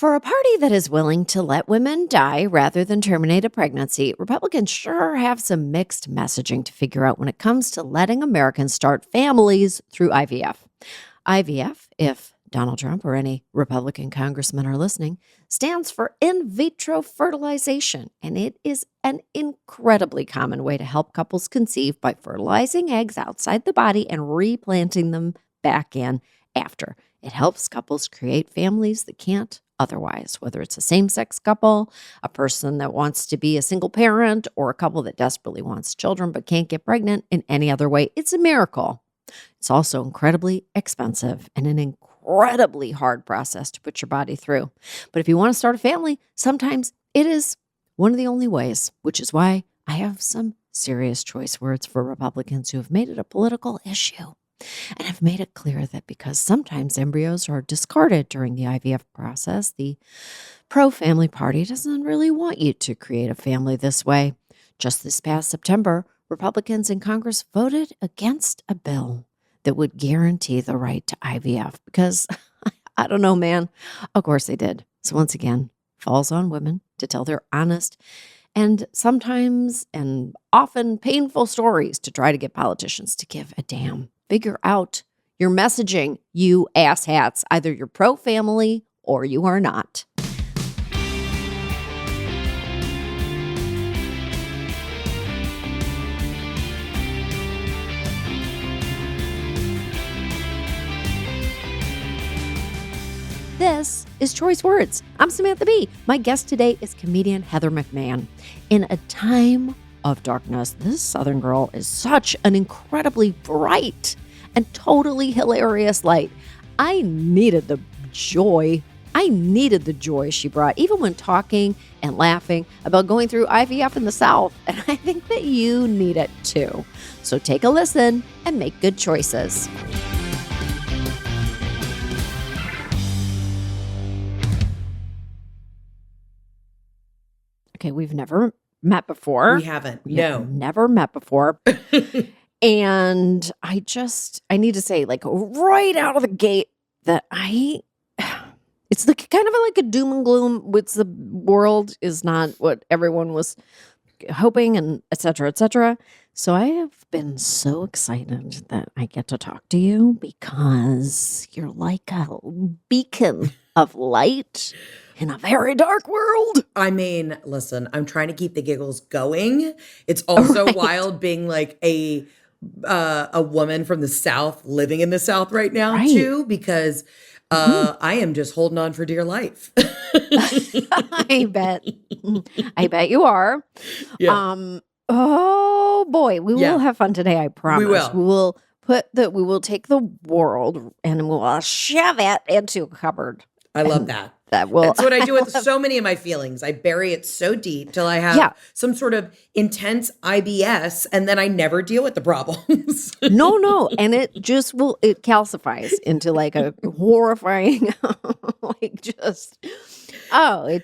For a party that is willing to let women die rather than terminate a pregnancy, Republicans sure have some mixed messaging to figure out when it comes to letting Americans start families through IVF. IVF, if Donald Trump or any Republican congressmen are listening, stands for in vitro fertilization, and it is an incredibly common way to help couples conceive by fertilizing eggs outside the body and replanting them back in after. It helps couples create families that can't otherwise, whether it's a same-sex couple, a person that wants to be a single parent, or a couple that desperately wants children but can't get pregnant in any other way. It's a miracle. It's also incredibly expensive and an incredibly hard process to put your body through. But if you want to start a family, sometimes it is one of the only ways, which is why I have some serious choice words for Republicans who have made it a political issue. And I've made it clear that because sometimes embryos are discarded during the IVF process, the pro-family party doesn't really want you to create a family this way. Just this past September, Republicans in Congress voted against a bill that would guarantee the right to IVF because, I don't know, man. Of course they did. So once again, falls on women to tell their honest and sometimes and often painful stories to try to get politicians to give a damn. Figure out your messaging, you asshats. Either you're pro-family or you are not. This is Choice Words. I'm Samantha Bee. My guest today is comedian Heather McMahan. In a time of darkness, this Southern girl is such an incredibly bright and totally hilarious light. I needed the joy she brought, even when talking and laughing about going through IVF in the South. And I think that you need it too. So take a listen and make good choices. Okay, we've never met before. We haven't. No. Never met before. And I need to say, like, right out of the gate that it's like kind of like a doom and gloom, which the world is not what everyone was hoping, and et cetera, et cetera. So I have been so excited that I get to talk to you because you're like a beacon of light in a very dark world. I mean, listen, I'm trying to keep the giggles going. It's also wild being like a woman from the South living in the South right now too, because I am just holding on for dear life. I bet you are. Yeah. Oh boy, we will have fun today. I promise. We will. We will take the world and we'll shove it into a cupboard. I love that. That's what I do with so many of my feelings. I bury it so deep till I have some sort of intense IBS, and then I never deal with the problems. No. And it calcifies into like a horrifying, it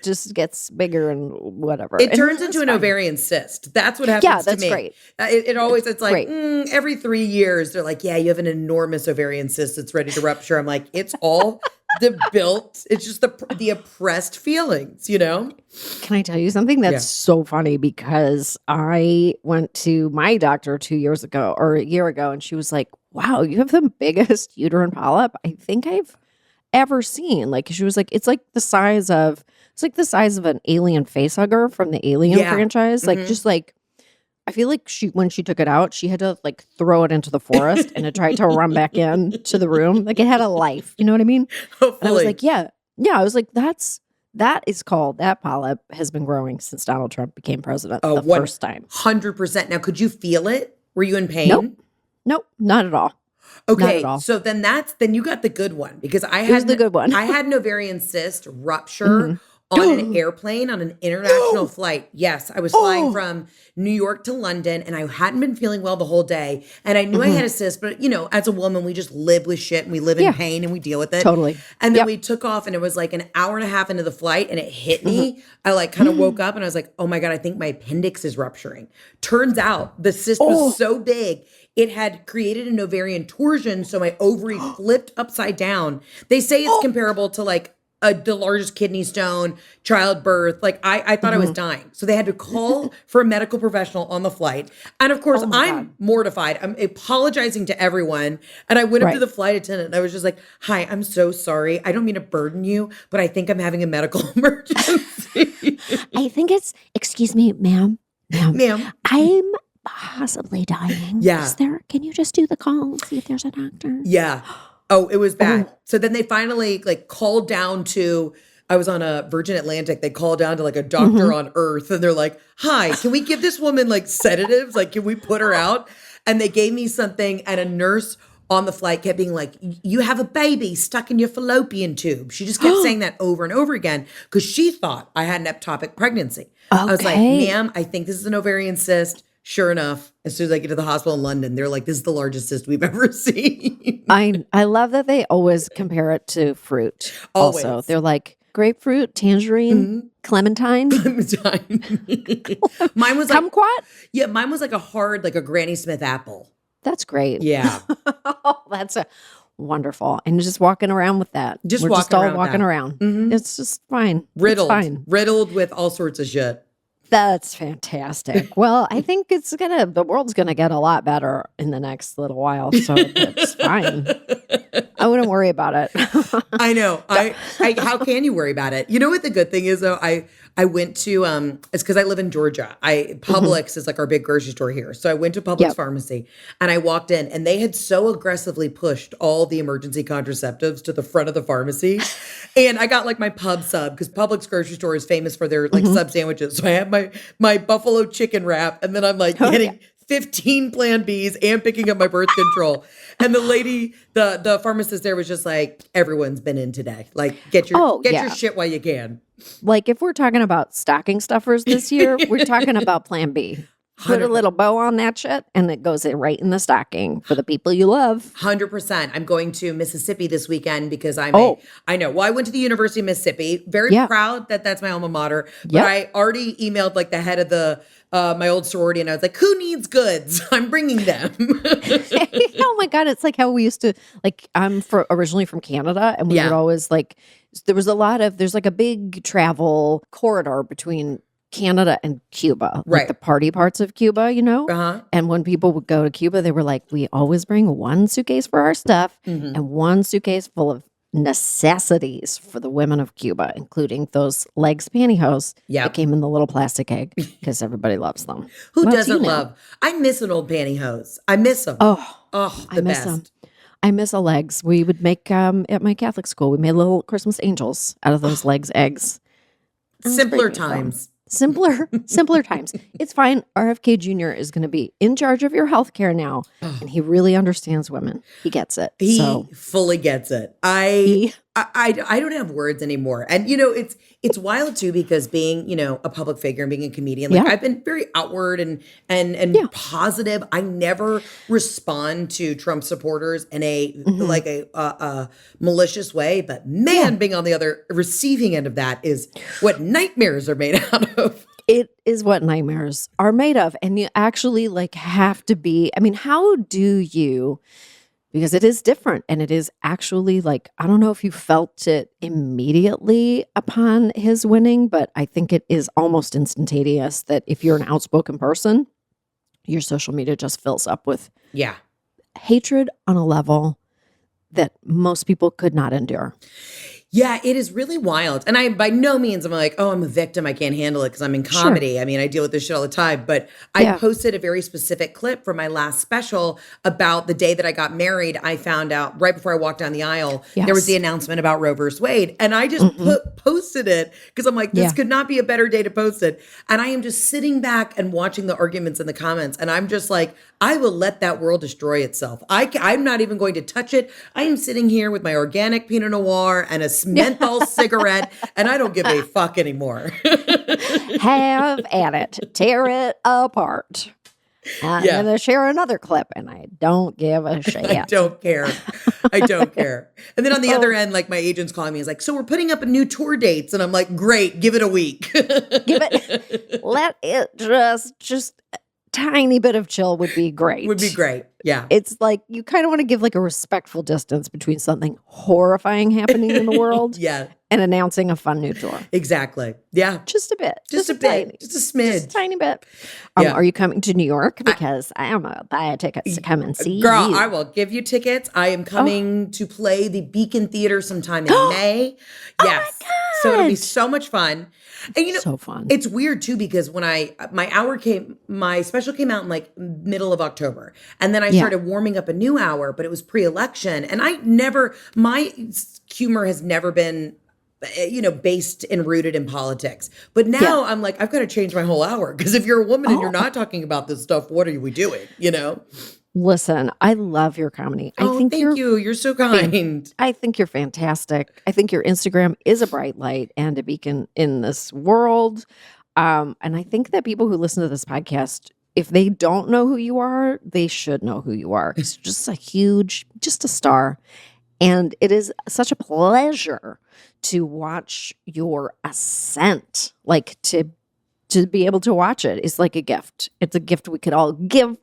just gets bigger and whatever. It turns into an ovarian cyst. That's what happens to me. Yeah, that's great. It's like every 3 years, they're like, yeah, you have an enormous ovarian cyst that's ready to rupture. I'm like, it's all it's just the oppressed feelings, you know? Can I tell you something that's so funny? Because I went to my doctor 2 years ago or a year ago, and she was like, wow, you have the biggest uterine polyp I think I've ever seen. Like, she was like, it's like the size of an alien face hugger from the Alien franchise. Like, just like, I feel like when she took it out, she had to like throw it into the forest and it tried to run back in to the room. Like, it had a life. You know what I mean? Hopefully. And I was like, yeah. I was like, that polyp has been growing since Donald Trump became president the first time. 100%. Now, could you feel it? Were you in pain? Nope, not at all. Okay, so then you got the good one, because I had the good one. I had an ovarian cyst rupture on an airplane on an international flight. Yes, I was flying from New York to London, and I hadn't been feeling well the whole day. And I knew I had a cyst, but as a woman, we just live with shit and we live in pain and we deal with it. Totally. And then we took off, and it was like an hour and a half into the flight, and it hit me. I like kind of woke up and I was like, oh my God, I think my appendix is rupturing. Turns out the cyst was so big, it had created an ovarian torsion. So my ovary flipped upside down. They say it's comparable to like the largest kidney stone, childbirth. Like I thought I was dying. So they had to call for a medical professional on the flight. And of course, Oh my I'm God. mortified. I'm apologizing to everyone. And I went up to Right. the flight attendant and I was just like, hi, I'm so sorry. I don't mean to burden you, but I think I'm having a medical emergency. I think it's, excuse me, ma'am, Ma'am. I'm possibly dying. Yeah. Can you just do the call and see if there's a doctor? Yeah. Oh, it was bad. Oh. So then they finally like called down to, I was on a Virgin Atlantic. They called down to like a doctor on Earth and they're like, hi, can we give this woman like sedatives? Like, can we put her out? And they gave me something and a nurse on the flight kept being like, you have a baby stuck in your fallopian tube. She just kept saying that over and over again because she thought I had an ectopic pregnancy. I was like, Okay. ma'am, I think this is an ovarian cyst. Sure enough, as soon as I get to the hospital in London, they're like, this is the largest cyst we've ever seen. I love that they always compare it to fruit. Also, Always. they're like grapefruit, tangerine, clementine, Mine was like, kumquat. yeah, mine was like a hard, like a Granny Smith apple. That's great. Yeah. Oh, that's a wonderful. And just walking around with that. Just We're just walking all around with walking that. around. It's just fine. Riddled, It's fine. riddled with all sorts of shit. That's fantastic. Well, I think the world's gonna get a lot better in the next little while. So it's fine. I wouldn't worry about it. I know. How can you worry about it? You know what the good thing is though? I went to it's because I live in Georgia. Publix is like our big grocery store here. So I went to Publix Pharmacy and I walked in and they had so aggressively pushed all the emergency contraceptives to the front of the pharmacy. And I got like my pub sub because Publix grocery store is famous for their like sub sandwiches. So I have my buffalo chicken wrap and then I'm like getting 15 Plan Bs and picking up my birth control. And the lady, the pharmacist there was just like, everyone's been in today. Like get your shit while you can. Like if we're talking about stocking stuffers this year, we're talking about Plan B. Put a little bow on that shit and it goes right in the stocking for the people you love. 100%. I'm going to Mississippi this weekend because I know. Well, I went to the University of Mississippi. Very proud that that's my alma mater. But I already emailed like the head of the my old sorority and I was like, who needs goods? I'm bringing them. Oh my God. It's like how we used to, like, originally from Canada and we would always like, there's like a big travel corridor between Canada and Cuba, like the party parts of Cuba, you know? And when people would go to Cuba, they were like, we always bring one suitcase for our stuff and one suitcase full of necessities for the women of Cuba, including those legs pantyhose that came in the little plastic egg because everybody loves them. Who doesn't love? I miss an old pantyhose. I miss them. Oh, the best. Them. I miss a legs. We would make at my Catholic school, we made little Christmas angels out of those legs eggs. Simpler times. Simpler times. It's fine. RFK Jr. is going to be in charge of your health care now. And he really understands women. He gets it. He fully gets it. I don't have words anymore. And, you know, it's wild too, because being, you know, a public figure and being a comedian, like I've been very outward and positive. I never respond to Trump supporters in a malicious way, but man, being on the other receiving end of that is what nightmares are made out of. It is what nightmares are made of. And you actually like have to be, I mean, how do you, because it is different and it is actually like, I don't know if you felt it immediately upon his winning, but I think it is almost instantaneous that if you're an outspoken person, your social media just fills up with hatred on a level that most people could not endure. Yeah, it is really wild. And I, by no means, I'm like, oh, I'm a victim. I can't handle it because I'm in comedy. I mean, I deal with this shit all the time. But I posted a very specific clip from my last special about the day that I got married. I found out right before I walked down the aisle, there was the announcement about Roe versus Wade. And I just posted it because I'm like, this could not be a better day to post it. And I am just sitting back and watching the arguments in the comments. And I'm just like, I will let that world destroy itself. I'm not even going to touch it. I am sitting here with my organic Pinot Noir and a menthol cigarette, and I don't give a fuck anymore. Have at it. Tear it apart. I'm going to share another clip, and I don't give a shit. I don't care. I don't care. And then on the other end, like my agent's calling me. He's like, so we're putting up a new tour dates. And I'm like, great, give it a week. Let it just tiny bit of chill would be great. Would be great. Yeah. It's like you kind of want to give like a respectful distance between something horrifying happening in the world Yeah. and announcing a fun new tour. Exactly. Yeah. Just a bit. Just a bit. Tiny, just a smidge. just a tiny bit. Yeah. Are you coming to New York? Because I am going to buy tickets to come and see Girl, you. I will give you tickets. I am coming to play the Beacon Theater sometime in May. Oh Yes. my God. So it'll be so much fun. And you know, so fun. it's weird too, because when my special came out in like middle of October, and then I started warming up a new hour, but it was pre-election. And my humor has never been, based and rooted in politics. But now I'm like, I've got to change my whole hour, because if you're a woman and you're not talking about this stuff, what are we doing? Listen, I love your comedy. Thank you. You're so kind. I think you're fantastic. I think your Instagram is a bright light and a beacon in this world. And I think that people who listen to this podcast, if they don't know who you are, they should know who you are. It's just just a star. And it is such a pleasure to watch your ascent. Like to be able to watch it is like a gift. It's a gift we could all give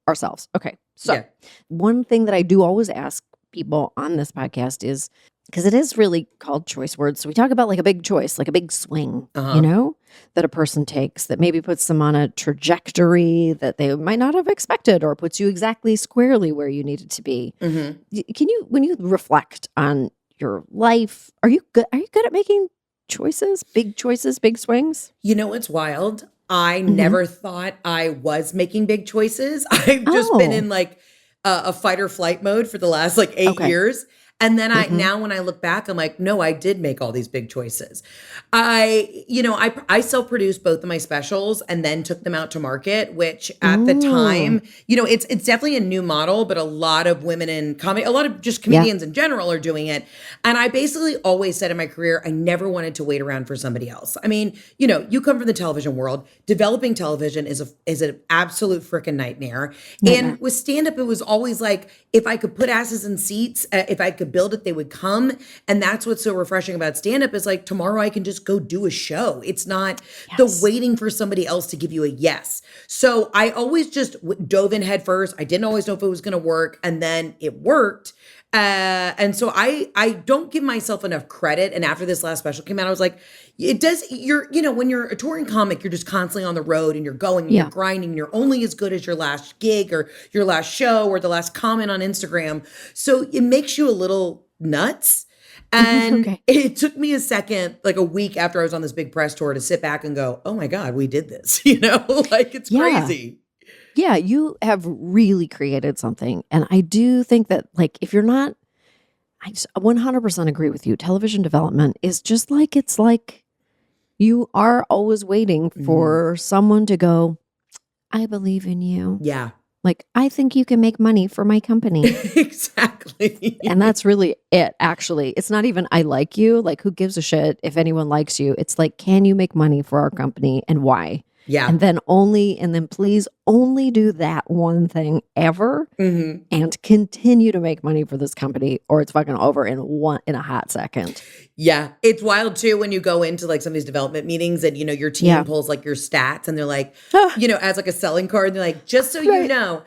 ourselves. Okay. So one thing that I do always ask people on this podcast is, because it is really called choice words. So we talk about like a big choice, like a big swing, that a person takes that maybe puts them on a trajectory that they might not have expected, or puts you exactly squarely where you needed to be. Mm-hmm. Can you, when you reflect on your life, are you good at making choices, big swings? It's wild. I never thought I was making big choices. I've just been in like a fight or flight mode for the last like 8 years. And then now when I look back, I'm like, no, I did make all these big choices. I self-produced both of my specials and then took them out to market, which at the time, it's definitely a new model, but a lot of women in comedy, a lot of just comedians in general are doing it. And I basically always said in my career, I never wanted to wait around for somebody else. I mean, you come from the television world. Developing television is an absolute freaking nightmare. And with stand-up, it was always like, if I could put asses in seats, if I could build it, they would come. And that's what's so refreshing about stand-up is like, tomorrow I can just go do a show. It's not the waiting for somebody else to give you a yes. So I always just dove in head first. I didn't always know if it was going to work. And then it worked. And so I don't give myself enough credit. And after this last special came out, I was like, it does, when you're a touring comic, you're just constantly on the road and you're going, and you're grinding, and you're only as good as your last gig or your last show or the last comment on Instagram. So it makes you a little nuts. And it took me a second, like a week after I was on this big press tour, to sit back and go, oh my God, we did this, like it's crazy. Yeah, you have really created something. And I do think that, like, if you're not, I just 100% agree with you. Television development is just like, it's like you are always waiting for someone to go, I believe in you. Yeah. Like, I think you can make money for my company. Exactly. And that's really it, actually. It's not even, I like you. Like, who gives a shit if anyone likes you? It's like, can you make money for our company and why? Yeah. And then please only do that one thing ever and continue to make money for this company, or it's fucking over in a hot second. Yeah. It's wild too when you go into like some of these development meetings and, your team pulls like your stats and they're like, as like a selling card, and they're like, just so you know,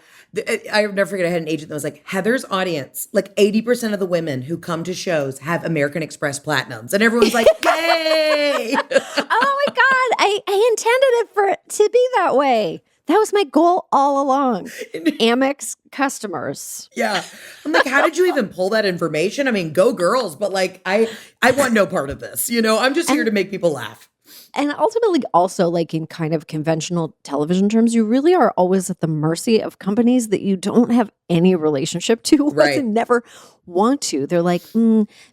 I'll never forget, I had an agent that was like, Heather's audience, like 80% of the women who come to shows have American Express Platinums. And everyone's like, yay! Oh my God. I intended it for it to be that way. That was my goal all along. Amex customers. Yeah. I'm like, how did you even pull that information? I mean, go girls, but like, I want no part of this. I'm just here to make people laugh. And ultimately, also, like in kind of conventional television terms, you really are always at the mercy of companies that you don't have any relationship to, right? And never want to. They're like,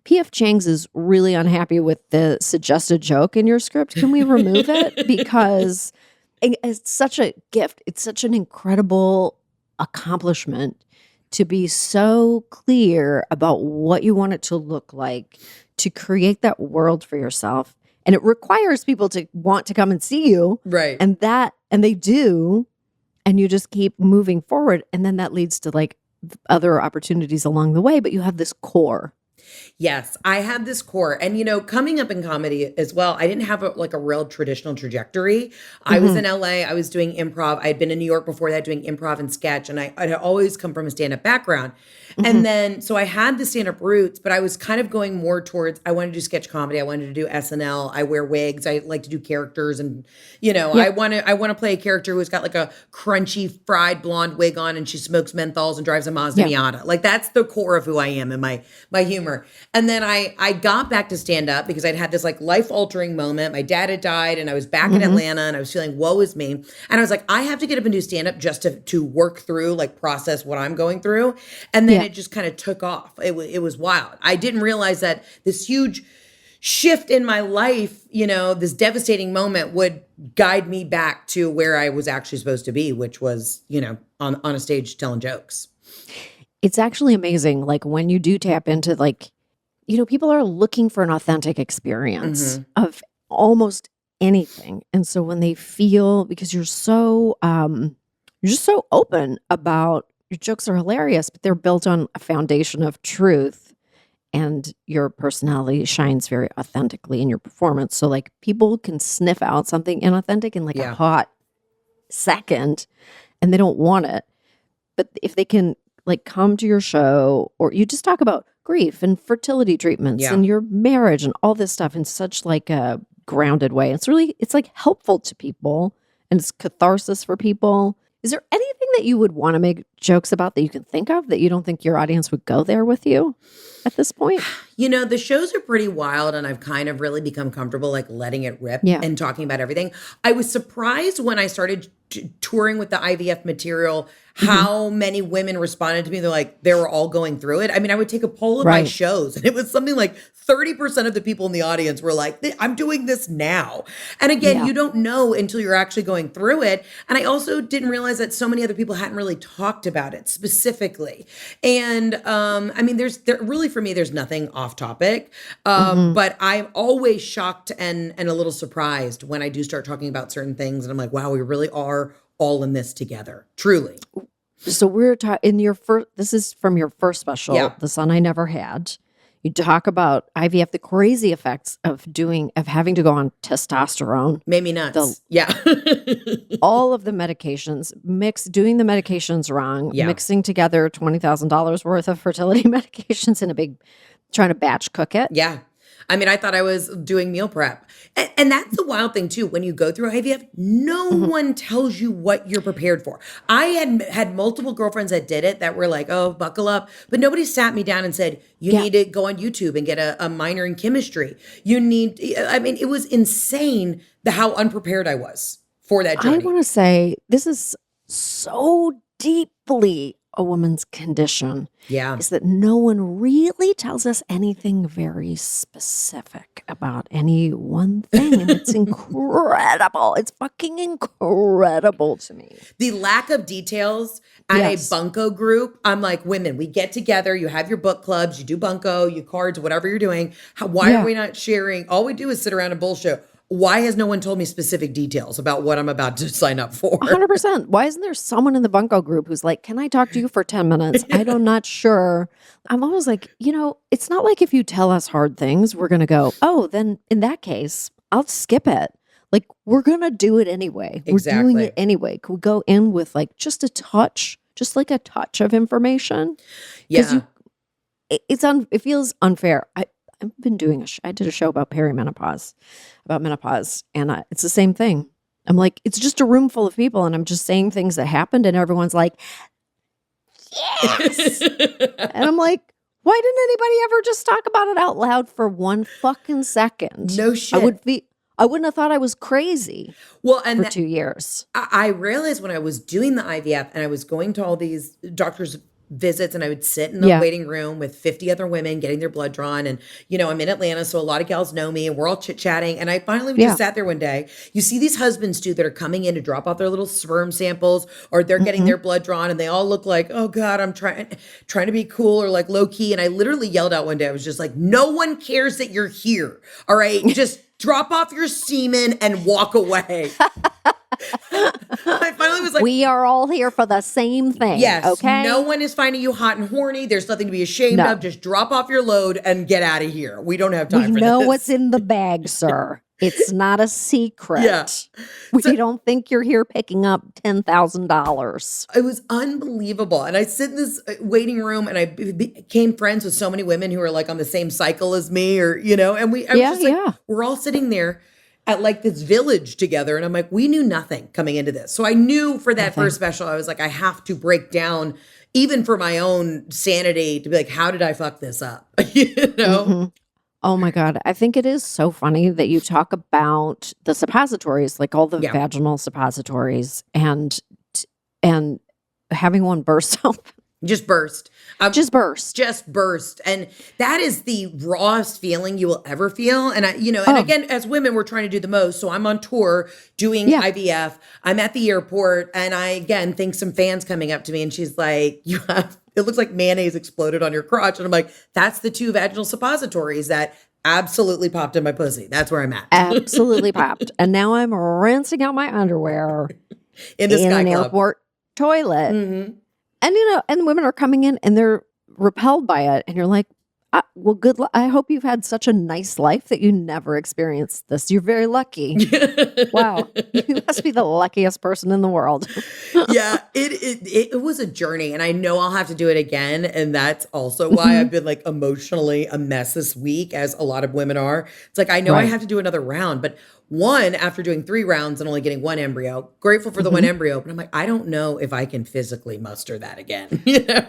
P.F. Chang's is really unhappy with the suggested joke in your script. Can we remove it? Because it's such a gift. It's such an incredible accomplishment to be so clear about what you want it to look like, to create that world for yourself. And it requires people to want to come and see you. Right. And they do. And you just keep moving forward. And then that leads to like other opportunities along the way. But you have this core. Yes, I had this core. And, coming up in comedy as well, I didn't have like a real traditional trajectory. I was Mhm. in LA, I was doing improv. I'd been in New York before that doing improv and sketch. And I had always come from a stand up background. Mhm. And then, so I had the stand up roots, but I was kind of going more towards, I wanted to do sketch comedy. I wanted to do SNL. I wear wigs. I like to do characters. And, Yeah. I want to play a character who's got like a crunchy fried blonde wig on and she smokes menthols and drives a Mazda Yeah. Miata. Like that's the core of who I am and my humor. And then I got back to stand up because I'd had this like life altering moment. My dad had died and I was back in Mhm. Atlanta and I was feeling woe is me. And I was like, I have to get up and do stand up just to work through, like process what I'm going through. And then Yeah. it just kind of took off. It was wild. I didn't realize that this huge shift in my life, this devastating moment would guide me back to where I was actually supposed to be, which was, on a stage telling jokes. It's actually amazing, like, when you do tap into, like, people are looking for an authentic experience Hmm. of almost anything, and so when they feel because you're just so open about your jokes are hilarious, but they're built on a foundation of truth, and your personality shines very authentically in your performance, so, like, people can sniff out something inauthentic in, like, a Yeah. hot second, and they don't want it. But if they can like come to your show or you just talk about grief and fertility treatments Yeah. and your marriage and all this stuff in such like a grounded way. It's like helpful to people and it's catharsis for people. Is there anything that you would want to make jokes about that you can think of that you don't think your audience would go there with you at this point? The shows are pretty wild, and I've kind of really become comfortable like letting it rip Yeah. and talking about everything. I was surprised when I started touring with the IVF material Hmm. how many women responded to me. They're like, they were all going through it. I mean, I would take a poll of my Right. shows, and it was something like 30% of the people in the audience were like, I'm doing this now. And again, Yeah. you don't know until you're actually going through it. And I also didn't realize that so many other people hadn't really talked about it specifically. And I mean, there really for me, there's nothing off topic. Hmm. But I'm always shocked and a little surprised when I do start talking about certain things. And I'm like, wow, we really are all in this together. Truly. So we're talking in your first, this is from your first special, Yeah. The Son I Never Had. You talk about IVF, the crazy effects of having to go on testosterone, Made me the nuts. Yeah. all of the medications, doing the medications wrong, Yeah. mixing together $20,000 worth of fertility medications in a big, trying to batch cook it. Yeah. I mean, I thought I was doing meal prep. And that's the wild thing too. When you go through IVF, no Mhm. one tells you what you're prepared for. I had multiple girlfriends that did it that were like, oh, buckle up. But nobody sat me down and said, you Yeah. need to go on YouTube and get a minor in chemistry. I mean, it was insane how unprepared I was for that I journey. want to say this is so deeply a woman's condition Yeah. is that no one really tells us anything very specific about any one thing. And it's incredible. It's fucking incredible to me. The lack of details at Yes. a bunco group, I'm like, women, we get together, you have your book clubs, you do bunco, you cards, whatever you're doing. Why are Yeah. we not sharing? All we do is sit around and bullshit. Why has no one told me specific details about what I'm about to sign up for? 100%. Why isn't there someone in the bunco group who's like, can I talk to you for 10 minutes? I'm not sure. I'm always like, it's not like if you tell us hard things, we're going to go, oh, then in that case, I'll skip it. Like, we're going to do it anyway. We're doing Exactly. it anyway. Could we go in with like just a touch, just like a touch of information? Because Yeah. it feels unfair. I've been doing I did a show about perimenopause, about menopause, and it's the same thing. I'm like, it's just a room full of people, and I'm just saying things that happened, and everyone's like, yes. And I'm like, why didn't anybody ever just talk about it out loud for one fucking second? No shit. I wouldn't have thought I was crazy Well, and for 2 years. I realized when I was doing the IVF and I was going to all these doctors' visits and I would sit in the Yeah. waiting room with 50 other women getting their blood drawn. And, I'm in Atlanta, so a lot of gals know me and we're all chit chatting. And I finally Yeah. just sat there one day. You see these husbands too that are coming in to drop off their little sperm samples or they're getting Mhm. their blood drawn and they all look like, oh God, I'm trying to be cool or like low key. And I literally yelled out one day, I was just like, no one cares that you're here. All right. Just drop off your semen and walk away. I finally was like, we are all here for the same thing. yes, Okay. no one is finding you hot and horny. There's nothing to be ashamed No. of. Just drop off your load and get out of here. We don't have We time for know this. what's in the bag, sir. It's not a secret. Yeah. We don't think you're here picking up $10,000. It was unbelievable. And I sit in this waiting room and I became friends with so many women who are like on the same cycle as me or, and I was just like, we're all sitting there at like this village together. And I'm like, we knew nothing coming into this. So I knew for that first special, I was like, I have to break down even for my own sanity to be like, how did I fuck this up? Mm-hmm. Oh my God. I think it is so funny that you talk about the suppositories, like all the vaginal suppositories and having one burst up. Just burst. Just burst. Just burst. And that is the rawest feeling you will ever feel. And and again, as women, we're trying to do the most. So I'm on tour doing IVF. I'm at the airport. And I, again, think some fans coming up to me and she's like, it looks like mayonnaise exploded on your crotch. And I'm like, that's the 2 vaginal suppositories that absolutely popped in my pussy. That's where I'm at. Absolutely popped. And now I'm rinsing out my underwear in an airport toilet. Mm-hmm. And, and women are coming in and they're repelled by it. And you're like, well, good luck. I hope you've had such a nice life that you never experienced this. You're very lucky. Wow. You must be the luckiest person in the world. Yeah, it was a journey. And I know I'll have to do it again. And that's also why I've been like emotionally a mess this week, as a lot of women are. It's like, I know I have to do another round, but after doing 3 rounds and only getting 1 embryo, grateful for the 1 embryo, but I'm like, I don't know if I can physically muster that again.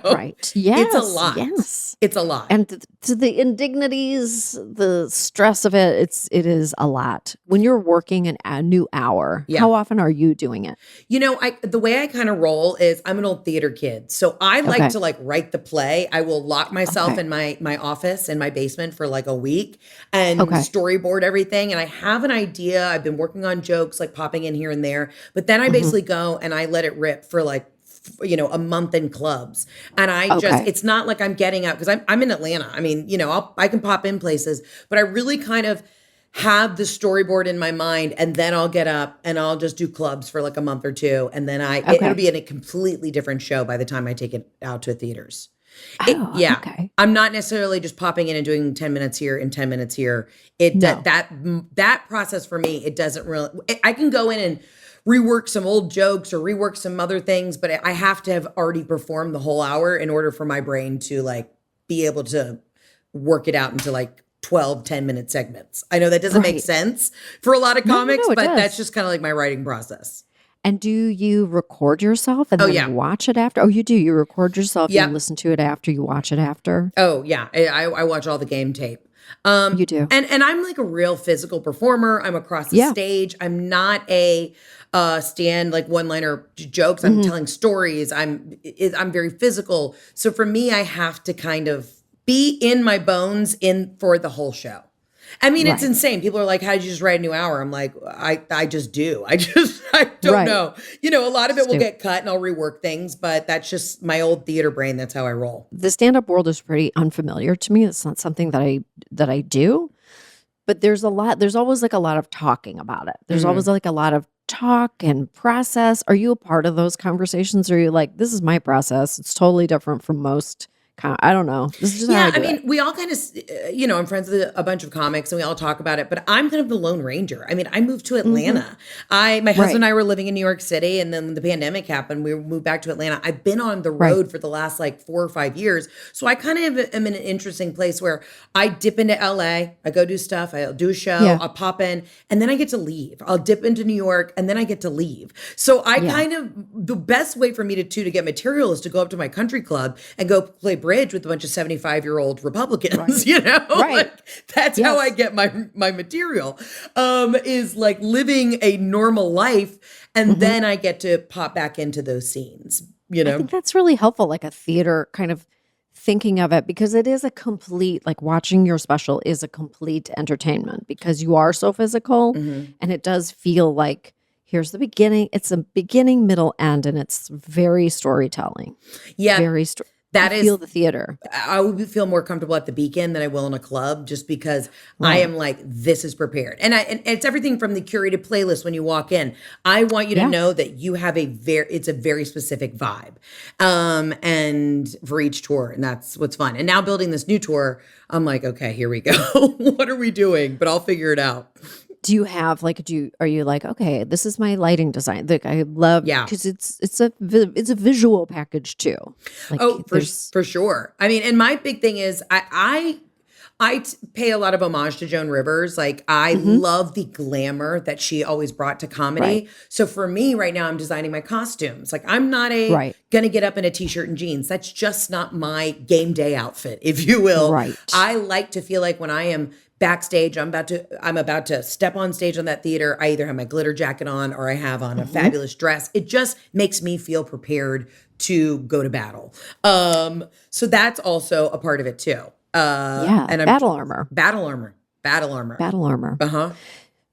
Right. Yes. It's a lot. Yes. It's a lot. And to the indignities, the stress of it, it is a lot. When you're working a new hour, how often are you doing it? The way I kind of roll is I'm an old theater kid. So I like to like write the play. I will lock myself in my office in my basement for like a week and storyboard everything. And I have an idea. I've been working on jokes, like popping in here and there, but then I basically go and I let it rip for like, a month in clubs. And I it's not like I'm getting out because I'm in Atlanta. I mean, I can pop in places, but I really kind of have the storyboard in my mind and then I'll get up and I'll just do clubs for like a month or 2. And then it'll be in a completely different show by the time I take it out to theaters. I'm not necessarily just popping in and doing 10 minutes here and 10 minutes here. That process for me, it doesn't really, I can go in and rework some old jokes or rework some other things, but I have to have already performed the whole hour in order for my brain to like be able to work it out into like 12, 10-minute segments. I know that doesn't make sense for a lot of comics, but that's just kind of like my writing process. And do you record yourself and then watch it after? Oh, you do. You record yourself. You listen to it after. You watch it after. Oh yeah, I watch all the game tape. You do. And I'm like a real physical performer. I'm across the stage. I'm not a stand like one-liner jokes. I'm telling stories. I'm very physical. So for me, I have to kind of be in my bones for the whole show. I mean, it's insane. People are like, how did you just write a new hour? I'm like, I just do. I don't know. A lot of it will get cut and I'll rework things, but that's just my old theater brain. That's how I roll. The stand-up world is pretty unfamiliar to me. It's not something that I do, but there's always like a lot of talking about it. There's always like a lot of talk and process. Are you a part of those conversations? Or are you like, this is my process. It's totally different from most I don't know. This is just how I mean, we all kind of, I'm friends with a bunch of comics and we all talk about it, but I'm kind of the Lone Ranger. I mean, I moved to Atlanta. My husband and I were living in New York City, and then the pandemic happened. We moved back to Atlanta. I've been on the road for the last like 4 or 5 years. So I kind of am in an interesting place where I dip into LA, I go do stuff, I'll do a show, I'll pop in, and then I get to leave. I'll dip into New York and then I get to leave. So I kind of, the best way for me to get material is to go up to my country club and go play bridge with a bunch of 75-year-old Republicans, Like, that's how I get my material, is like living a normal life. And then I get to pop back into those scenes, I think that's really helpful, like a theater kind of thinking of it, because it is a complete, like watching your special is a complete entertainment because you are so physical and it does feel like here's the beginning. It's a beginning, middle, end, and it's very storytelling. Yeah. That feel is, the theater. I would feel more comfortable at the Beacon than I will in a club, just because I Right. am like, this is prepared. And it's everything from the curated playlist when you walk in. I want you to Yeah. know that you have it's a very specific vibe. And for each tour, and that's what's fun. And now building this new tour, I'm like, okay, here we go. What are we doing? But I'll figure it out. Do you have are you like, okay, this is my lighting design? Like I love, Yeah. because it's a visual package too. Like Oh, there's for sure. I mean, and my big thing is I pay a lot of homage to Joan Rivers. Like I Mhm. love the glamour that she always brought to comedy. Right. So for me right now, I'm designing my costumes. Like I'm not Right. gonna get up in a t-shirt and jeans. That's just not my game day outfit, if you will. Right. I like to feel like when I am backstage, I'm about to step on stage on that theater, I either have my glitter jacket on or I have on a fabulous dress. It just makes me feel prepared to go to battle. So that's also a part of it too. Yeah. And Battle armor. battle armor. Battle armor. Uh-huh.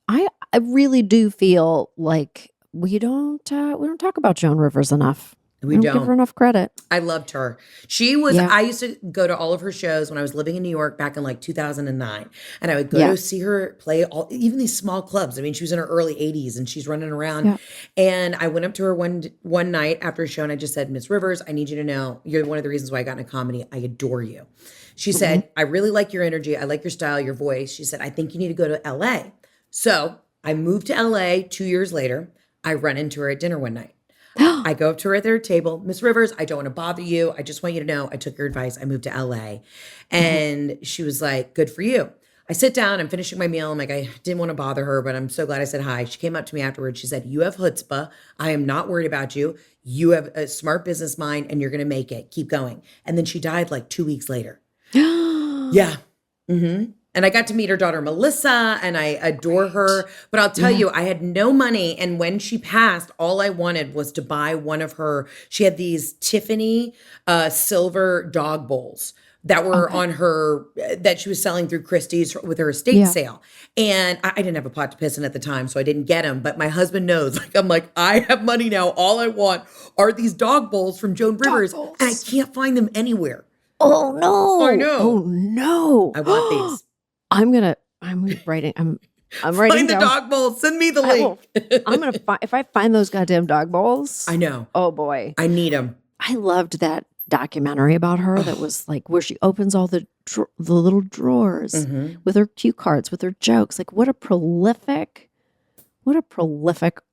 I really do feel like we don't talk about Joan Rivers enough. We don't give her don't. enough credit. I loved her. She was, Yeah. I used to go to all of her shows when I was living in New York back in like 2009. And I would go Yeah. to see her play even these small clubs. I mean, she was in her early 80s and she's running around. Yeah. And I went up to her one night after a show and I just said, Miss Rivers, I need you to know you're one of the reasons why I got into comedy. I adore you. She said, I really like your energy. I like your style, your voice. She said, I think you need to go to LA. So I moved to LA 2 years later. I run into her at dinner one night. I go up to her at their table. Miss Rivers, I don't want to bother you. I just want you to know I took your advice. I moved to LA. And she was like, good for you. I sit down, I'm finishing my meal. I'm like, I didn't want to bother her, but I'm so glad I said hi. She came up to me afterwards. She said, you have chutzpah. I am not worried about you. You have a smart business mind and you're going to make it. Keep going. And then she died like 2 weeks later. Yeah. And I got to meet her daughter, Melissa, and I adore her. But I'll tell you, I had no money. And when she passed, all I wanted was to buy one of she had these Tiffany silver dog bowls that were on her, that she was selling through Christie's with her estate sale. And I didn't have a pot to piss in at the time, so I didn't get them. But my husband knows, like, I'm like, I have money now. All I want are these dog bowls from Joan Rivers. And I can't find them anywhere. Oh no. I know. Oh no. I want these. I'm writing. I'm writing Find the down. dog bowl. Send me the link. I'm gonna find, if I find those goddamn dog bowls. I know. Oh boy. I need them. I loved that documentary about her that was like where she opens all the little drawers with her cue cards, with her jokes. Like what a prolific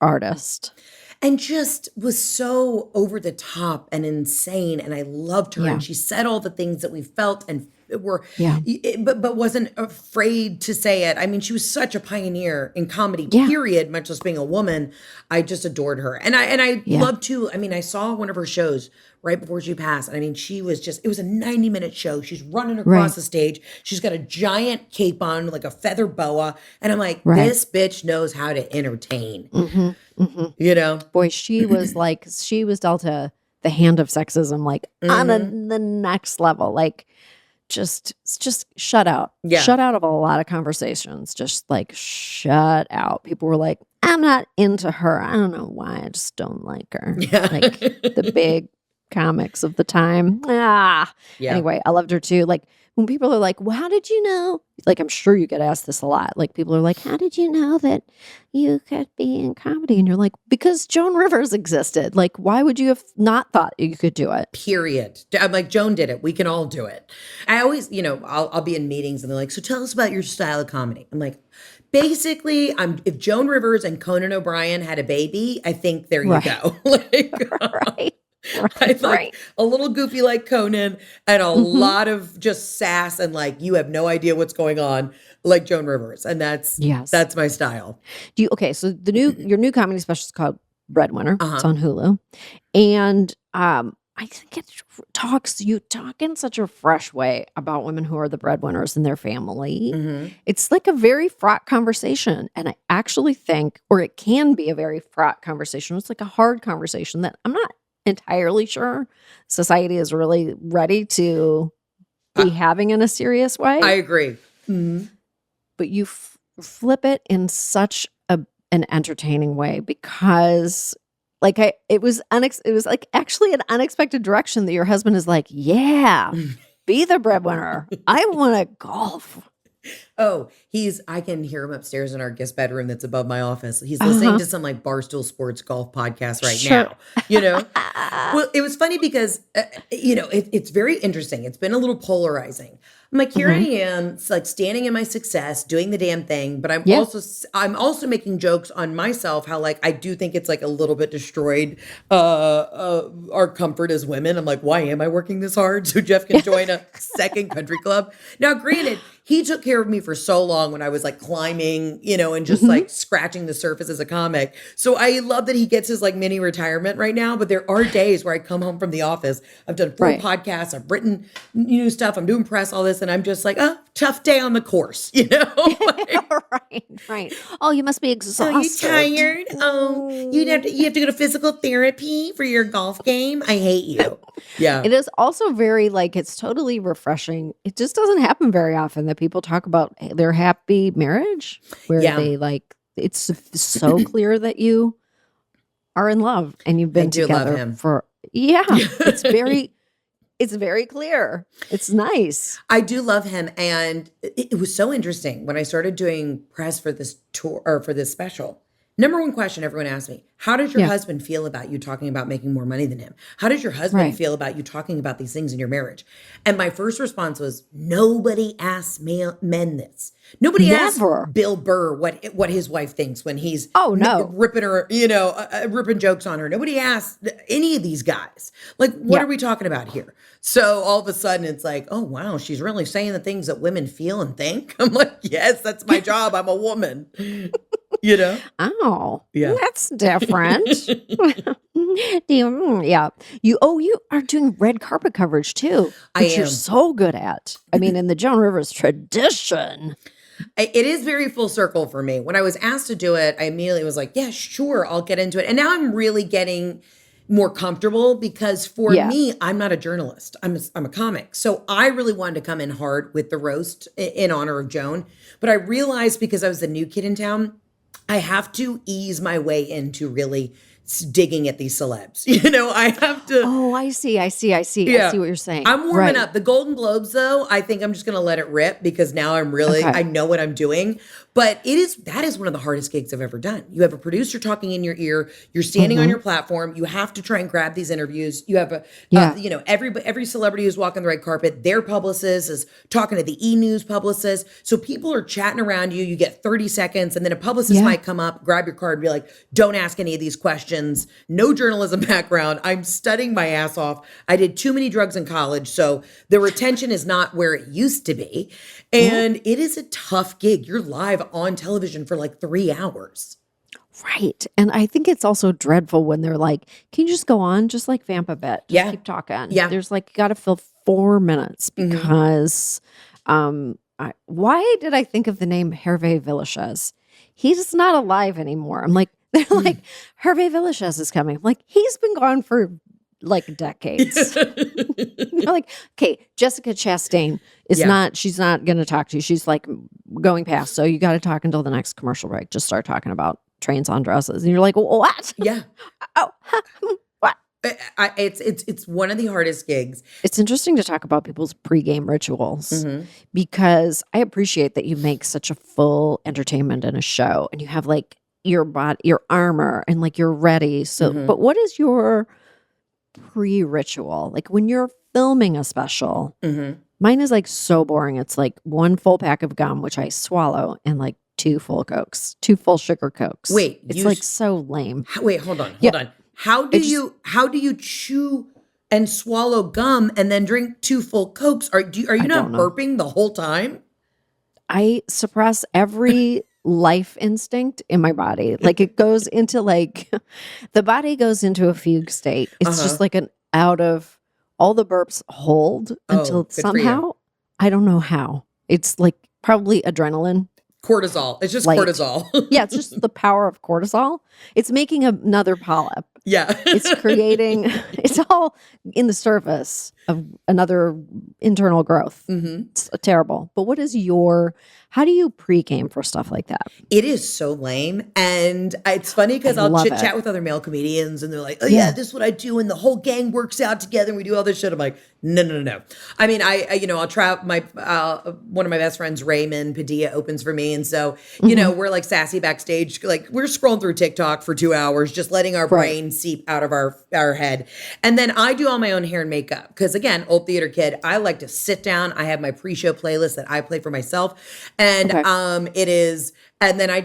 artist. And just was so over the top and insane. And I loved her. Yeah. And she said all the things that we felt and were, Yeah. but wasn't afraid to say it. I mean, she was such a pioneer in comedy, Yeah. period, much less being a woman. I just adored her. And I love to, I mean, I saw one of her shows right before she passed. And I mean, she was just, it was a 90-minute show. She's running across the stage. She's got a giant cape on, like a feather boa. And I'm like, this bitch knows how to entertain. You know? Boy, she was dealt the hand of sexism, like on the next level. Like just shut out. Yeah. Shut out of a lot of conversations. Just like shut out. People were like, I'm not into her. I don't know why. I just don't like her. Yeah. Like the big comics of the time. Yeah. Anyway, I loved her too. Like when people are like, well, how did you know? Like, I'm sure you get asked this a lot. Like people are like, how did you know that you could be in comedy? And you're like, because Joan Rivers existed. Like, why would you have not thought you could do it? Period. I'm like, Joan did it. We can all do it. I always, I'll be in meetings and they're like, so tell us about your style of comedy. I'm like, basically, if Joan Rivers and Conan O'Brien had a baby, I think there you go. Like, Right. I like a little goofy like Conan and a lot of just sass and like you have no idea what's going on like Joan Rivers. And that's my style. So your new comedy special is called Breadwinner. It's on Hulu. And I think you talk in such a fresh way about women who are the breadwinners in their family. It's like a very fraught conversation. And I actually think, or it can be a very fraught conversation. It's like a hard conversation that I'm not entirely sure society is really ready to be having in a serious way. I agree. But you flip it in such an entertaining way because Like it was like actually an unexpected direction that your husband is like, yeah, be the breadwinner. I want to golf. Oh, I can hear him upstairs in our guest bedroom that's above my office. He's listening Uh-huh. to some like Barstool Sports golf podcast right Sure. now, you know? Well, it was funny because, it's very interesting. It's been a little polarizing. I'm like, here I Mhm. am, it's like standing in my success, doing the damn thing, but Yeah. I'm also making jokes on myself how like I do think it's like a little bit destroyed our comfort as women. I'm like, why am I working this hard so Jeff can join a second country club? Now, granted, he took care of me for so long when I was like climbing, and just Mhm. like scratching the surface as a comic. So I love that he gets his like mini retirement right now. But there are days where I come home from the office, I've done 4 Right. podcasts, I've written new stuff, I'm doing press, all this, and I'm just like, oh, tough day on the course, Like, Right. Right. Oh, you must be oh, you exhausted. tired? Oh, you have to go to physical therapy for your golf game. I hate you. Yeah. It is also very like it's totally refreshing. It just doesn't happen very often that people talk about their happy marriage where Yeah. they like it's so clear that you are in love and you've I been do love together him. for it's very clear. It's nice. I do love him. And it was so interesting when I started doing press for this tour or for this special. Number one question everyone asked me, how does your Yeah. husband feel about you talking about making more money than him? How does your husband Right. feel about you talking about these things in your marriage? And my first response was, nobody asks men this. Nobody asks Never. Bill Burr what his wife thinks when he's Oh, no. ripping her, ripping jokes on her. Nobody asks any of these guys. Like, what Yeah. are we talking about here? So all of a sudden it's like, oh, wow, she's really saying the things that women feel and think. I'm like, yes, that's my job. I'm a woman, Oh, Yeah. that's different. Yeah. You are doing red carpet coverage too, I which you're am. so good at. I mean, in the Joan Rivers tradition. It is very full circle for me. When I was asked to do it, I immediately was like, yeah, sure, I'll get into it. And now I'm really getting more comfortable because for Yeah. me, I'm not a journalist. I'm a comic. So I really wanted to come in hard with the roast in honor of Joan. But I realized because I was the new kid in town, I have to ease my way into really digging at these celebs. I have to. Oh, I see. I see what you're saying. I'm warming Right. up. The Golden Globes, though, I think I'm just going to let it rip because now Okay. I know what I'm doing. But that is one of the hardest gigs I've ever done. You have a producer talking in your ear. You're standing on your platform. You have to try and grab these interviews. You have Yeah. every celebrity who's walking the red carpet, their publicist is talking to the E! News publicist. So people are chatting around you. You get 30 seconds, and then a publicist Yeah. might come up, grab your card, and be like, don't ask any of these questions. No journalism background. I'm studying my ass off. I did too many drugs in college, so the retention is not where it used to be. And it is a tough gig. You're live on television for like 3 hours. Right. And I think it's also dreadful when they're like, can you just go on? Just like vamp a bit. Just Yeah. keep talking. Yeah. There's like, you got to fill 4 minutes Mhm. because why did I think of the name Hervé Villachez? He's not alive anymore. I'm like, they're like, Hervé Villachez is coming. I'm like, he's been gone for like decades. They're like, okay, Jessica Chastain is Yeah. she's not going to talk to you. She's like going past. So you got to talk until the next commercial break. Just start talking about trains on dresses. And you're like, what? Yeah. Oh, what? It's one of the hardest gigs. It's interesting to talk about people's pregame rituals because I appreciate that you make such a full entertainment in a show and you have like your body, your armor, and like you're ready. So, but what is your pre-ritual? Like when you're filming a special, mine is like so boring. It's like 1 full pack of gum, which I swallow, and like 2 full Cokes, 2 full sugar Cokes. Wait, it's like so lame. Wait, hold on. Yeah. How do you chew and swallow gum and then drink 2 full Cokes? Are you not don't know. burping the whole time? I suppress every life instinct in my body. Like it goes into like the body goes into a fugue state. It's just like an out of all the burps hold until good for you. somehow I don't know how. It's like probably adrenaline. Cortisol. It's just Like- cortisol. Yeah, it's just the power of cortisol. It's making another polyp Yeah. It's creating, it's all in the service of another internal growth. It's terrible. But how do you pre-game for stuff like that? It is so lame. And it's funny I because I'll love chit it. chat with other male comedians and they're like, oh, yeah, this is what I do. And the whole gang works out together and we do all this shit. I'm like, no, no, no, no. I mean, I'll try one of my best friends, Raymond Padilla, opens for me. And so, we're like sassy backstage. Like we're scrolling through TikTok for 2 hours, just letting our brain seep out of our head. And then I do all my own hair and makeup. Because again, old theater kid, I like to sit down. I have my pre-show playlist that I play for myself. And it is, and then I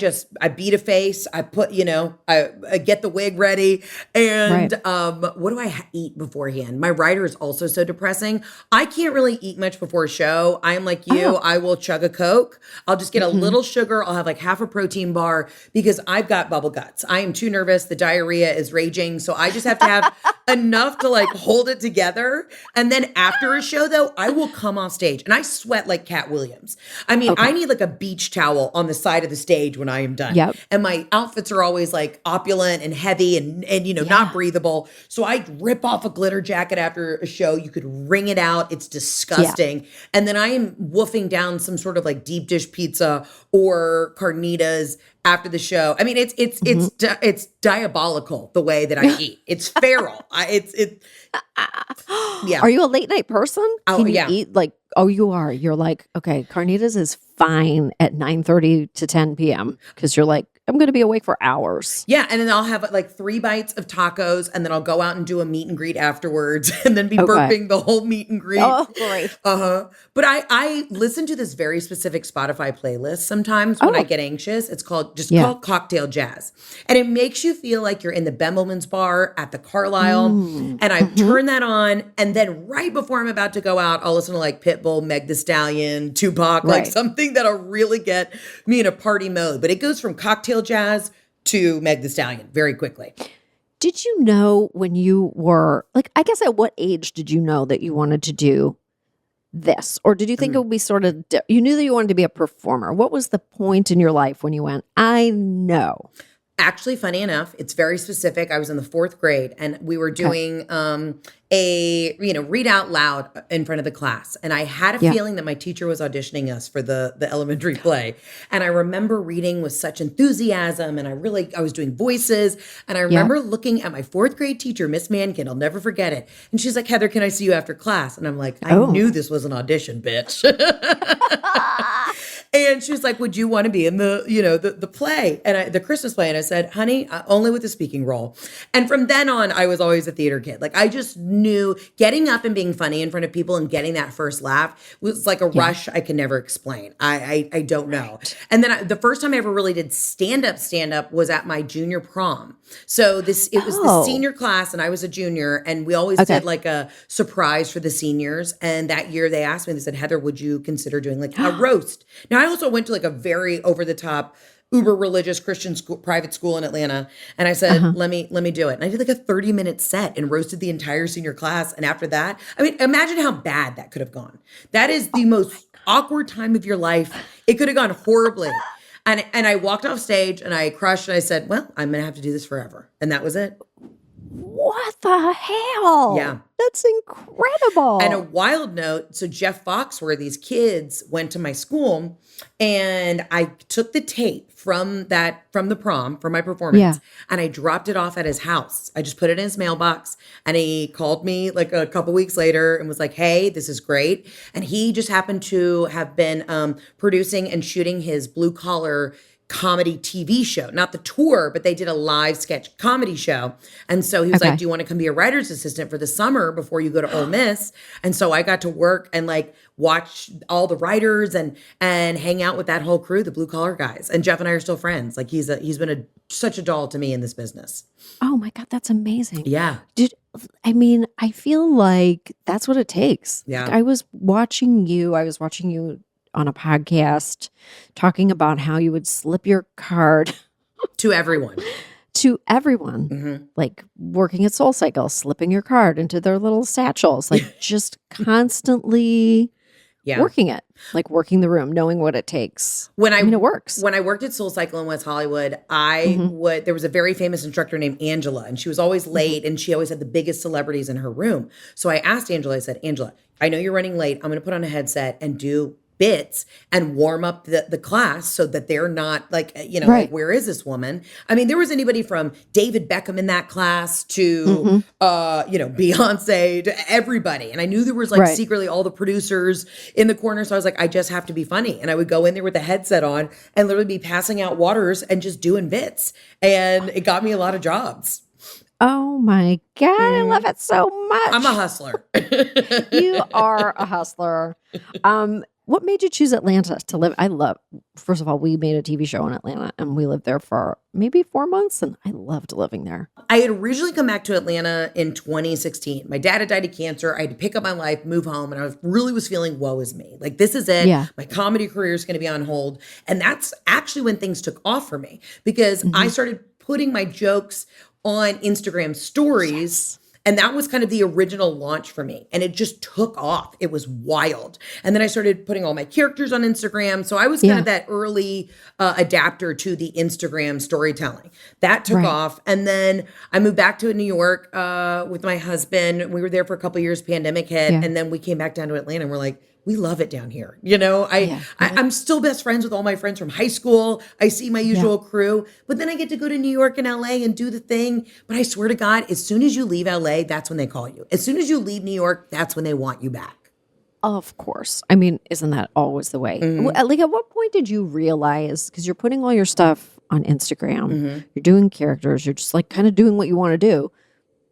beat a face. I put, I get the wig ready. And what do I eat beforehand? My writer is also so depressing. I can't really eat much before a show. I am like you. I will chug a Coke. I'll just get a little sugar. I'll have like half a protein bar because I've got bubble guts. I am too nervous. The diarrhea is raging. So I just have to have enough to like hold it together. And then after a show though, I will come off stage and I sweat like Cat Williams. I mean, I need like a beach towel on the side of the stage when I am done. Yep. And my outfits are always like opulent and heavy and not breathable. So I rip off a glitter jacket after a show. You could wring it out. It's disgusting. Yeah. And then I am woofing down some sort of like deep dish pizza or carnitas after the show. I mean, it's diabolical the way that I eat. It's feral. Yeah. Are you a late night person? Can you eat like, oh, you are. You're like, okay, carnitas is fine at 9:30 to 10 p.m. because you're like, I'm going to be awake for hours. Yeah. And then I'll have like 3 bites of tacos and then I'll go out and do a meet and greet afterwards and then be burping the whole meet and greet. Oh, great. But I listen to this very specific Spotify playlist sometimes when I get anxious. It's called Cocktail Jazz. And it makes you feel like you're in the Bemelman's bar at the Carlisle. And I turn that on. And then right before I'm about to go out, I'll listen to like Pitbull, Meg Thee Stallion, Tupac, like something that'll really get me in a party mode. But it goes from Cocktail Jazz to Meg Thee Stallion very quickly. Did you know when you were like, I guess at what age did you know that you wanted to do this? Or did you think it would be sort of, you knew that you wanted to be a performer? What was the point in your life when you went, I know? Actually, funny enough, it's very specific. I was in the 4th grade and we were doing read out loud in front of the class. And I had a feeling that my teacher was auditioning us for the elementary play. And I remember reading with such enthusiasm and I was doing voices. And I remember looking at my 4th grade teacher, Miss Mankin, I'll never forget it. And she's like, Heather, can I see you after class? And I'm like, I knew this was an audition, bitch. And she was like, would you want to be in the play and the Christmas play? And I said, honey, only with a speaking role. And from then on, I was always a theater kid. Like I just knew getting up and being funny in front of people and getting that first laugh was like a rush I can never explain. I don't know. And then the first time I ever really did stand up was at my junior prom. So it was the senior class and I was a junior and we always did like a surprise for the seniors. And that year they asked me, they said, Heather, would you consider doing like a roast? Now I also went to like a very over the top uber religious Christian school, private school in Atlanta. And I said, let me do it. And I did like a 30-minute set and roasted the entire senior class. And after that, I mean, imagine how bad that could have gone. That is the most awkward time of your life. It could have gone horribly. And I walked off stage and I crushed and I said, well, I'm going to have to do this forever. And that was it. What the hell? Yeah. That's incredible. And a wild note, so Jeff Foxworthy's kids went to my school and I took the tape from the prom for my performance and I dropped it off at his house. I just put it in his mailbox and he called me like a couple weeks later and was like, hey, this is great. And he just happened to have been producing and shooting his blue collar comedy TV show, not the tour, but they did a live sketch comedy show. And so he was like, do you want to come be a writer's assistant for the summer before you go to Ole Miss? And so I got to work and like watch all the writers and hang out with that whole crew, the blue collar guys. And Jeff and I are still friends. Like he's been such a doll to me in this business. Oh my God, that's amazing. Yeah. I feel like that's what it takes. Yeah. Like I was watching you on a podcast talking about how you would slip your card to everyone. Like working at SoulCycle, slipping your card into their little satchels, like just constantly Yeah. working it, like working the room, knowing what it takes. When I mean, it works. When I worked at SoulCycle in West Hollywood, Mhm. there was a very famous instructor named Angela, and she was always late, and she always had the biggest celebrities in her room. So I asked Angela, I said, Angela, I know you're running late. I'm going to put on a headset and do bits and warm up the class so that they're not like, like, Right. where is this woman? I mean, there was anybody from David Beckham in that class to, Beyonce, to everybody. And I knew there was like Right. secretly all the producers in the corner. So I was like, I just have to be funny. And I would go in there with the headset on and literally be passing out waters and just doing bits. And it got me a lot of jobs. Oh my God, I love it so much. I'm a hustler. You are a hustler. What made you choose Atlanta to live? First of all, we made a TV show in Atlanta and we lived there for maybe 4 months and I loved living there. I had originally come back to Atlanta in 2016. My dad had died of cancer. I had to pick up my life, move home, and I was feeling woe is me. Like, this is it. Yeah. My comedy career is going to be on hold. And that's actually when things took off for me because I started putting my jokes on Instagram stories. And that was kind of the original launch for me. And it just took off. It was wild. And then I started putting all my characters on Instagram. So I was kind of that early adapter to the Instagram storytelling. That took off. And then I moved back to New York with my husband. We were there for a couple of years, pandemic hit. Yeah. And then we came back down to Atlanta and we're like, we love it down here. I'm still best friends with all my friends from high school. I see my usual crew, but then I get to go to New York and LA and do the thing. But I swear to God, as soon as you leave LA, that's when they call you. As soon as you leave New York, that's when they want you back. Of course. I mean, isn't that always the way? Like, at what point did you realize, because you're putting all your stuff on Instagram, you're doing characters, you're just like kind of doing what you want to do,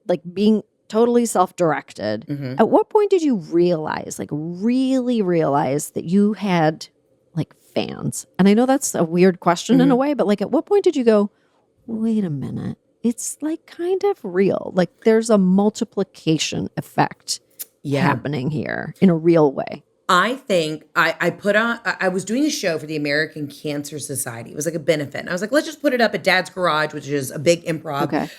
like being totally self-directed. At what point did you realize, like really realize that you had like fans? And I know that's a weird question in a way, but like at what point did you go, wait a minute, it's like kind of real. Like there's a multiplication effect happening here in a real way. I think I was doing a show for the American Cancer Society. It was like a benefit. And I was like, let's just put it up at Dad's Garage, which is a big improv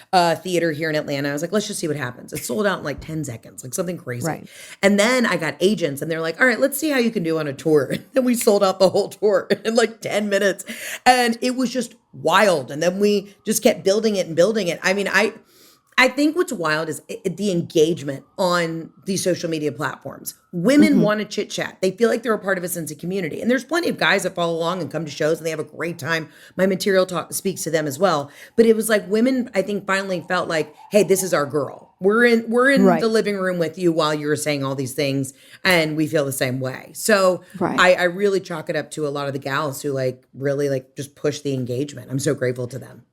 theater here in Atlanta. I was like, let's just see what happens. It sold out in like 10 seconds, like something crazy. Right. And then I got agents and they're like, all right, let's see how you can do on a tour. And we sold out the whole tour in like 10 minutes. And it was just wild. And then we just kept building it and building it. I mean, I think what's wild is the engagement on these social media platforms. Women want to chit chat. They feel like they're a part of a sense of community. And there's plenty of guys that follow along and come to shows and they have a great time. My material speaks to them as well. But it was like women, I think, finally felt like, hey, this is our girl. We're in the living room with you while you're saying all these things. And we feel the same way. So I really chalk it up to a lot of the gals who like really like just push the engagement. I'm so grateful to them.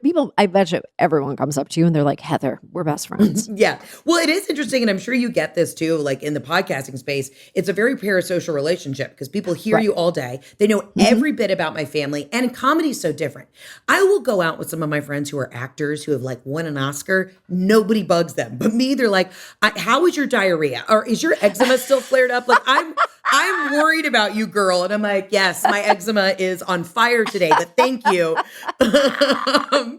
People, I bet you everyone comes up to you and they're like, Heather, we're best friends. Yeah. Well, it is interesting. And I'm sure you get this too, like in the podcasting space, it's a very parasocial relationship because people hear you all day. They know every bit about my family and comedy is so different. I will go out with some of my friends who are actors who have like won an Oscar. Nobody bugs them. But me, they're like, how is your diarrhea? Or is your eczema still flared up? Like I'm worried about you, girl. And I'm like, yes, my eczema is on fire today, but thank you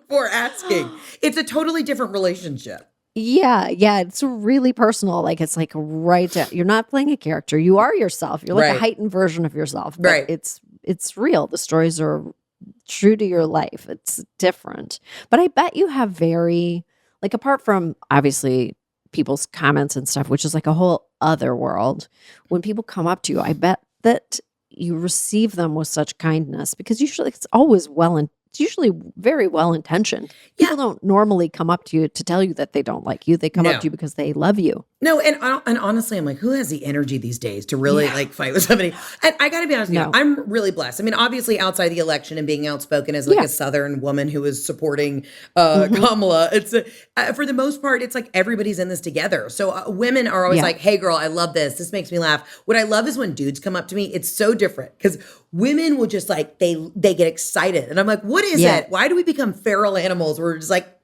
for asking. It's a totally different relationship. Yeah. It's really personal. Like it's like you're not playing a character. You are yourself. You're like a heightened version of yourself. But it's real. The stories are true to your life. It's different. But I bet you have very, like, apart from obviously people's comments and stuff, which is like a whole other world. When people come up to you, I bet that you receive them with such kindness because usually it's always it's usually very well intentioned. People don't normally come up to you to tell you that they don't like you. They come up to you because they love you. No, and honestly, I'm like, who has the energy these days to really like fight with somebody? And I got to be honest with you, I'm really blessed. I mean, obviously, outside the election and being outspoken as like a Southern woman who is supporting Kamala, it's for the most part, it's like everybody's in this together. So women are always like, "Hey, girl, I love this. This makes me laugh." What I love is when dudes come up to me. It's so different because women will just like they get excited, and I'm like, "What is it? Why do we become feral animals? We're just like."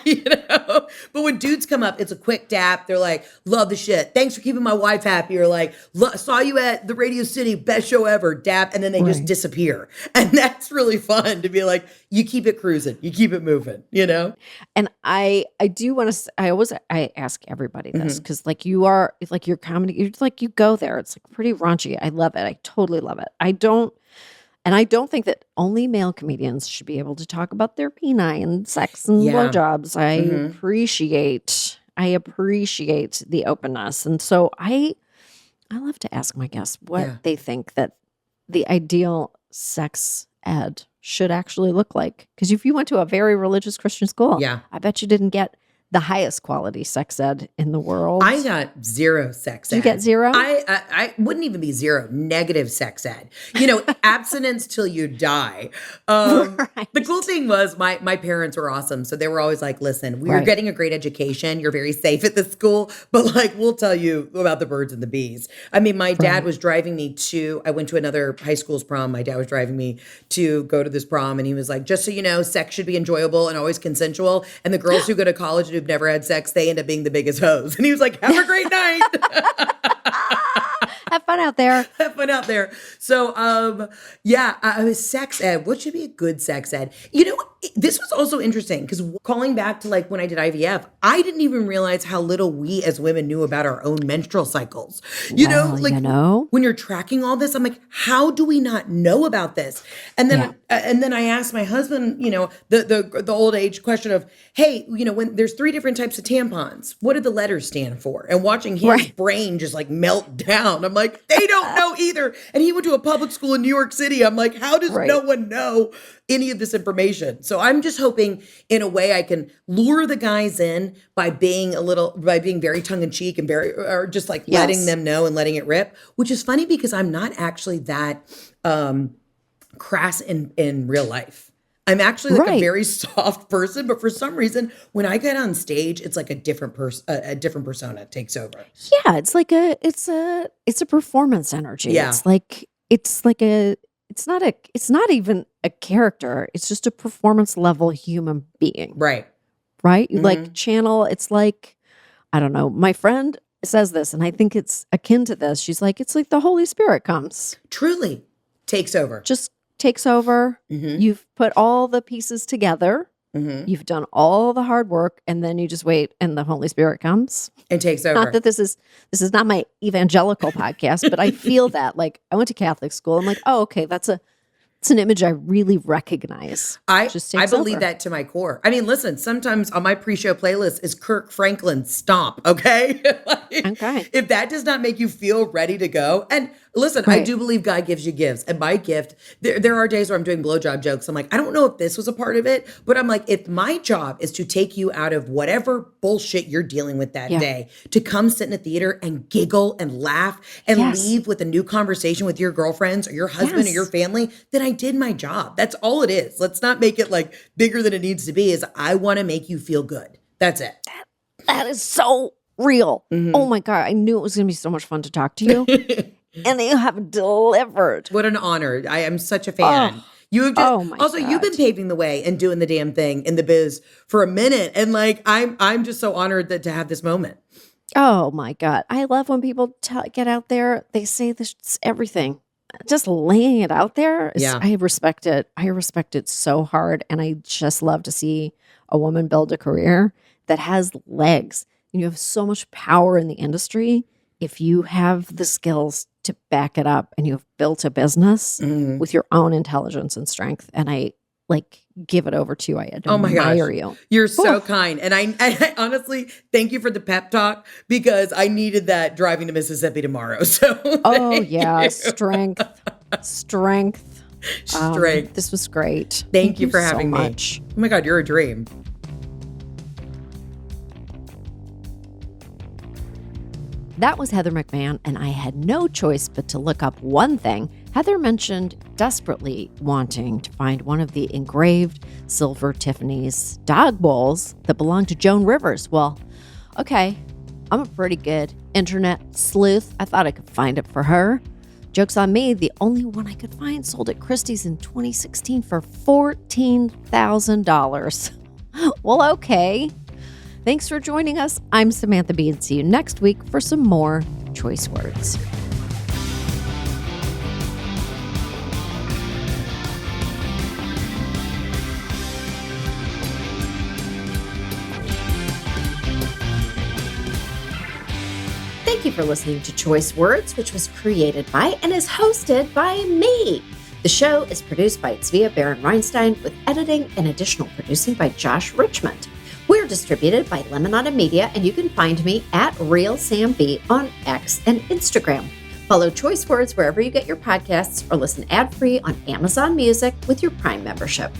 you know? But when dudes come up, it's a quick dap. They're like, love the shit. Thanks for keeping my wife happy. Or like, saw you at the Radio City, best show ever, dap. And then they just disappear. And that's really fun to be like, you keep it cruising. You keep it moving, you know? And I do want to, I ask everybody this because like it's like your comedy, you're like, you go there. It's like pretty raunchy. I love it. I totally love it. I don't think that only male comedians should be able to talk about their peni and sex and blowjobs. I appreciate the openness. And so I love to ask my guests what they think that the ideal sex ed should actually look like. Because if you went to a very religious Christian school, I bet you didn't get the highest quality sex ed in the world. I got zero sex ed. Did you get zero? I wouldn't even be zero, negative sex ed. You know, abstinence till you die. The cool thing was my parents were awesome. So they were always like, listen, we're getting a great education. You're very safe at this school, but like, we'll tell you about the birds and the bees. I mean, my dad was driving me I went to another high school's prom. My dad was driving me to go to this prom and he was like, just so you know, sex should be enjoyable and always consensual. And the girls who go to college who've never had sex, they end up being the biggest hoes. And he was like, have a great night. Have fun out there. Have fun out there. So, I was sex ed. What should be a good sex ed? You know, this was also interesting because calling back to like when I did IVF, I didn't even realize how little we as women knew about our own menstrual cycles. You know, when you're tracking all this, I'm like, how do we not know about this? And then I asked my husband, you know, the old age question of, hey, you know, when there's 3 different types of tampons, what do the letters stand for? And watching his brain just like melt down, I'm like, they don't know either. And he went to a public school in New York City. I'm like, how does no one know any of this information? So I'm just hoping in a way I can lure the guys in by being very tongue in cheek and or just like letting them know and letting it rip, which is funny because I'm not actually that crass in real life. I'm actually like a very soft person, but for some reason, when I get on stage, it's like a different persona takes over. Yeah, it's like it's a performance energy. Yeah. It's not even a character. It's just a performance level human being. Right. You like channel. It's like, I don't know. My friend says this, and I think it's akin to this. She's like, it's like the Holy Spirit comes. Truly takes over. Just takes over. You've put all the pieces together. You've done all the hard work, and then you just wait, and the Holy Spirit comes and takes over. Not that this is not my evangelical podcast, but I feel that like I went to Catholic school. I'm like, oh, okay, it's an image I really recognize. I believe that to my core. I mean, listen, sometimes on my pre-show playlist is Kirk Franklin's Stomp, okay? If that does not make you feel ready to go, and listen, I do believe God gives you gifts. And my gift, there are days where I'm doing blowjob jokes. I'm like, I don't know if this was a part of it, but I'm like, if my job is to take you out of whatever bullshit you're dealing with that day, to come sit in a theater and giggle and laugh and leave with a new conversation with your girlfriends or your husband or your family, then I did my job. That's all it is. Let's not make it like bigger than it needs to be. Is I want to make you feel good. That's it. That is so real. Oh my God. I knew it was going to be so much fun to talk to you. And you have delivered. What an honor. I am such a fan. You've been paving the way and doing the damn thing in the biz for a minute. And like, I'm just so honored to have this moment. Oh my God. I love when people get out there. They say this everything. Just laying it out there. I respect it. I respect it so hard. And I just love to see a woman build a career that has legs. And you have so much power in the industry if you have the skills to back it up and you've built a business with your own intelligence and strength. And I like give it over to you. I admire you. You're so kind. And I honestly thank you for the pep talk because I needed that driving to Mississippi tomorrow. So strength. This was great. Thank you for having me. Much. Oh my God, you're a dream. That was Heather McMahan, and I had no choice but to look up one thing. Heather mentioned desperately wanting to find one of the engraved silver Tiffany's dog bowls that belonged to Joan Rivers. Well, okay, I'm a pretty good internet sleuth. I thought I could find it for her. Joke's on me, the only one I could find sold at Christie's in 2016 for $14,000. Well, okay. Thanks for joining us. I'm Samantha Bee, and see you next week for some more choice words. Thank you for listening to Choice Words, which was created by and is hosted by me. The show is produced by Svea Baron-Reinstein with editing and additional producing by Josh Richmond. We're distributed by Lemonada Media, and you can find me at RealSamB on X and Instagram. Follow Choice Words wherever you get your podcasts or listen ad-free on Amazon Music with your Prime membership.